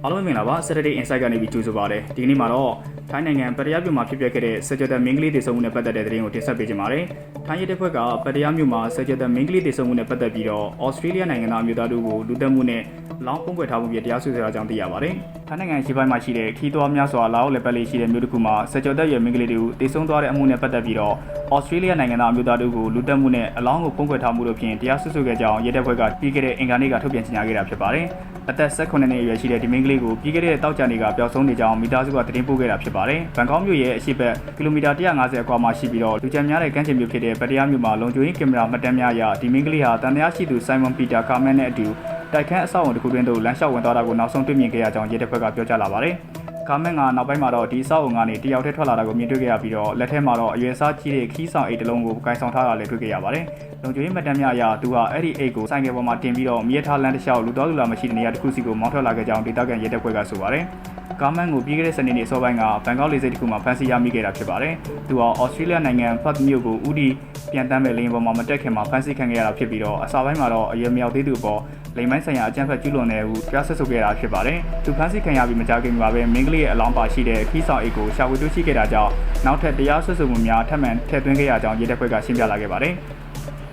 အားလုံးမင်္ဂလာပါ Saturday Insight ကနေပြီးကြိုဆိုပါရစေဒီကနေ့မှာတော့ထိုင်းနိုင်ငံပတရာမြို့မှာဖြစ်ပျက်ခဲ့တဲ့စကြဝဠာမင်းကလေးတေဆုံးမှုနဲ့ပတ်သက်တဲ့သတင်းကိုတင်ဆက်ပေးကြပါမယ်ထိုင်းရဲတပ်ဖွဲ့ကပတရာမြို့မှာစကြဝဠာမင်းကလေးတေဆုံးမှုနဲ့ပတ်သက်ပြီးတော့ဩစတြေးလျနိုင်ငံသားမျိုးသားတို့ကိုလူသတ်မှုနဲ့လောင်းပုံကွယ်ထားမှုပြတရားစွဲဆိုထားကြောင်းသိရပါတယ်ထိုင်းနိုင်ငံရှေ့ပိုင်းမှာရှိတဲ့ခီးသွွားများစွာလာအောက်လက်ပတ်လေးရှိတဲ့မြို့တစ်ခုမှာစကြဝဠာရဲ့မင်းကလေးတွေကိုတေဆုံးသွားတဲ့အမှုနဲ့ပတ်သက်ပြီးတော့ဩစတြေးလျနိုင်ငံသားမျိုးသားတို့ကိုလူသတ်မှုနဲ့အလောင်းကိုပုံကွယ်ထားမှုတို့ဖြင့်တရားစွဲဆိုခဲ့ကြောင်းရဲတပ်ဖွဲ့ကပြီးခဲ့တဲ့အင်္ဂါနေ့ကထုတ်ပြန်ကြေညာခဲ့တာဖြစ်ပါတယ်အသက်18နှစ်အရွယ်ရှိတဲ့ဒီမင်းကလေးကိုပြီးခဲ့တဲ့တောက်ကြနေ့ကပျောက်ဆုံးနေကြောင်းမိသားစုကသတင်းပို့ခဲ့တာဖြစ်ပါတယ်။ဘန်ကောက်မြို့ရဲ့အရှေ့ဘက်ကီလိုမီတာ150အကွာမှာရှိပြီးတော့လူကြမ်းများတဲ့ကမ်းခြေမြို့ဖြစ်တဲ့ပတရာမြို့မှာလုံခြုံရေးကင်မရာမှတ်တမ်းများအရဒီမင်းကလေးဟာတန်တရားရှိသူဆိုင်မွန်ပီတာကာမန်နဲ့အတူတိုက်ခန်းအဆောက်အုံတစ်ခုတွင်သို့လမ်းလျှောက်ဝင်သွားတာကိုနောက်ဆုံးတွေ့မြင်ခဲ့ရကြောင်းရဲတပ်ဖွဲ့ကပြောကြားလာပါတယ်။ကာမန်ကနောက်ပိုင်းမှာတော့ဒီအဆောက်အုံကနေတယောက်တည်းထွက်လာတာကိုမြင်တွေ့ခဲ့ရပြီးတော့လက်ထဲမှာတော့အရွယ်အစားကြီးတဲ့ခီးဆောင်အိတ်တစ်လုံးကိုကိုင်ဆောင်ထားတာလည်းတွေ့ခဲ့ရပါတယ်။လုံခြုံရေးမှတ်တမ်းများအရသူဟာအဲ့ဒီအိတ်ကိုဆိုင်ကယ်ပေါ်မှာတင်ပြီးတော့မြေထားလမ်းတစ်လျှောက်လူတော်လူလာမရှိတဲ့နေရာတစ်ခုစီကိုမောင်းထွက်လာခဲ့ကြောင်းဒေသခံရဲတပ်ဖွဲ့ကဆိုပါတယ်။ကာမန်ကိုပြီးခဲ့တဲ့စနေနေ့အစောပိုင်းကဘန်ကောက်လေဆိပ်တစ်ခုမှာဖမ်းဆီးရမိခဲ့တာဖြစ်ပါတယ်။သူဟာဩစတြေးလျနိုင်ငံဖတ်မြို့ကိုဦးဒီပြန်တမ်းမဲ့လေယာဉ်ပေါ်မှာမတက်ခင်မှာဖမ်းဆီးခံခဲ့ရတာဖြစ်ပြီးတော့အစပိုင်းမှာတော့အရွယ်မရောက်သေးသူအပေါ်လိမ်မိုင်းဆိုင်ရာအကြမ်းဖက်ကျူးလွန်တဲ့ဟုကြားဆက်ဆိုခဲ့တာဖြစ်ပါတယ်။သူဖမ်းဆီးခံရပြီးမကြာခင်မှာပဲမင်းကလေးရဲ့အလောင်းပါရှိတဲ့ခီးဆောင်အိတ်ကိုရှာဖွေတွေ့ရှိခဲ့တာကြောင့်နောက်ထပ်တရားစွဲဆိုမှုများထပ်မံထည့်သွင်းခဲ့ရကြောင်းရဲတပ်ဖွဲ့ကရှင်းပြလာခဲ့ပါတယ်။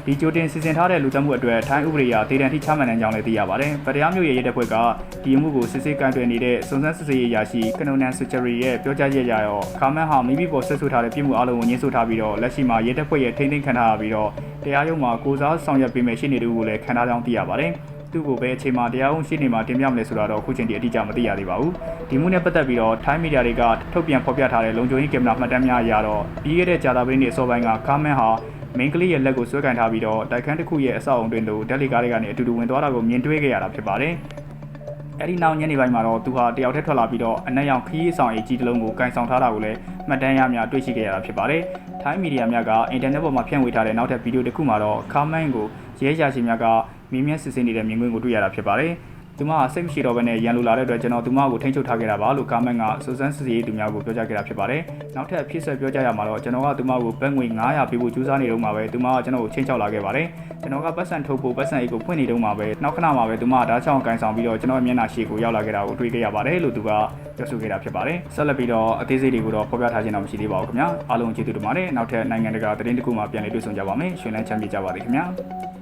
ဒီကြိုတင်စီစဉ်ထားတဲ့လူသတ်မှုအတွက်ထိုင်းဥပဒေအရဒေသန္တိချမှတ်နိုင်ကြောင်းလည်းသိရပါတယ်။ပတရာမြို့ရဲတပ်ဖွဲ့ကဒီအမှုကိုစစ်ဆေးကိုင်တွယ်နေတဲ့စုံစမ်းစစ်ဆေးရေးအရာရှိကနိုနန်ဆူချရီရဲ့ပြောကြားချက်အရရောကာမန်ဟာမိမိပေါ်ဆက်ဆုထားတဲ့ပြစ်မှုအလုံးကိုညှင်းဆိုထားပြီးတော့လက်ရှိမှာရဲတပ်ဖွဲ့ရဲ့ထိန်းသိမ်းခံထားရပြီးတော့တရားရုံးမှာကိုစားဆောင်ရွက်ပေးမယ့်ရှင်းနေသူကိုလည်းခံထားကြောင်းသိရပါတယ်။သူ့ကိုပဲအချိန်မှာတရားရုံးရှင်းနေမှာတင်ပြမလဲဆိုတာတော့အခုချိန်ထိအတိအကျမသိရသေးပါဘူး။ဒီမှုနဲ့ပတ်သက်ပြီးတော့ထိုင်းမီဒီယာတွေကထုတ်ပြန်ဖော်ပြထားတဲ့လုံခြုံရေးကင်မရာမှတ်တမ်းများအရတော့ပြီးခဲ့တဲ့ကြာသပတေးနေ့အစောပိုင်းကကာမန်ဟာမင်းကလေးရဲ့လက်ကိုဆွဲကင်ထားပြီးတော့တိုက်ခန်းတစ်ခုရဲ့အဆောက်အုံတွင်သို့တက်လီကားတွေကနေအတူတူဝင်သွားတာကိုမြင်တွေ့ခဲ့ရတာဖြစ်ပါတယ်။အဲဒီနောက်ညနေပိုင်းမှာတော့သူဟာတယောက်တည်းထွက်လာပြီးတော့အနက်ရောင်ခီးဆောင်အိတ်ကြီးတစ်လုံးကိုကင်ဆောင်ထားတာကိုလည်းမှတ်တမ်းရများတွေ့ရှိခဲ့ရတာဖြစ်ပါတယ်။ထိုင်းမီဒီယာများကအင်တာနက်ပေါ်မှာဖြန့်ဝေထားတဲ့နောက်ထပ်ဗီဒီယိုတစ်ခုမှာတော့ကာမန်ကိုရဲရရှိများကမြင်းမြတ်စစ်ဆေးနေတဲ့မြင်ကွင်းကိုတွေ့ရတာဖြစ်ပါတယ်။သူမကစိတ်မရှိတော့ဘဲနဲ့ရန်လိုလာတဲ့အတွက်ကျွန်တော်သူမကိုထိန်းချုပ်ထားခဲ့တာပါလို့ကာမန်ကစူဇန်စစ်စီသူများကိုပြောကြားခဲ့တာဖြစ်ပါတယ်။နောက်ထပ်ဖြစ်ဆက်ပြောကြားရမှာတော့ကျွန်တော်ကသူမကိုဘတ်ငွေ900ပေးဖို့ကြိုးစားနေတော့မှာပဲသူမကကျွန်တော်ကိုချင်းချောက်လာခဲ့ပါတယ်။ကျွန်တော်ကပတ်စံထုတ်ဖို့ပတ်စံအိတ်ကိုဖွင့်နေတော့မှာပဲနောက်ခဏမှာပဲသူမကဓာတ်ချောင်းကန်ဆောင်ပြီးတော့ကျွန်တော်ရဲ့မျက်နှာရှေ့ကိုရောက်လာခဲ့တာကိုတွေ့ခဲ့ရပါတယ်လို့သူကပြောဆိုခဲ့တာဖြစ်ပါတယ်။ဆက်လက်ပြီးတော့အသေးစိတ်တွေကိုတော့ဖော်ပြထားခြင်းတော့မရှိသေးပါဘူးခင်ဗျာ။အားလုံးကျေးဇူးတင်ပါတယ်။နောက်ထပ်နိုင်ငံတကာသတင်းတစ်ခုမှပြန်လည်တွေ့ဆုံကြပါမယ်။ရှင်လန်းချမ်းမြေ့ကြပါစေခင်ဗျာ။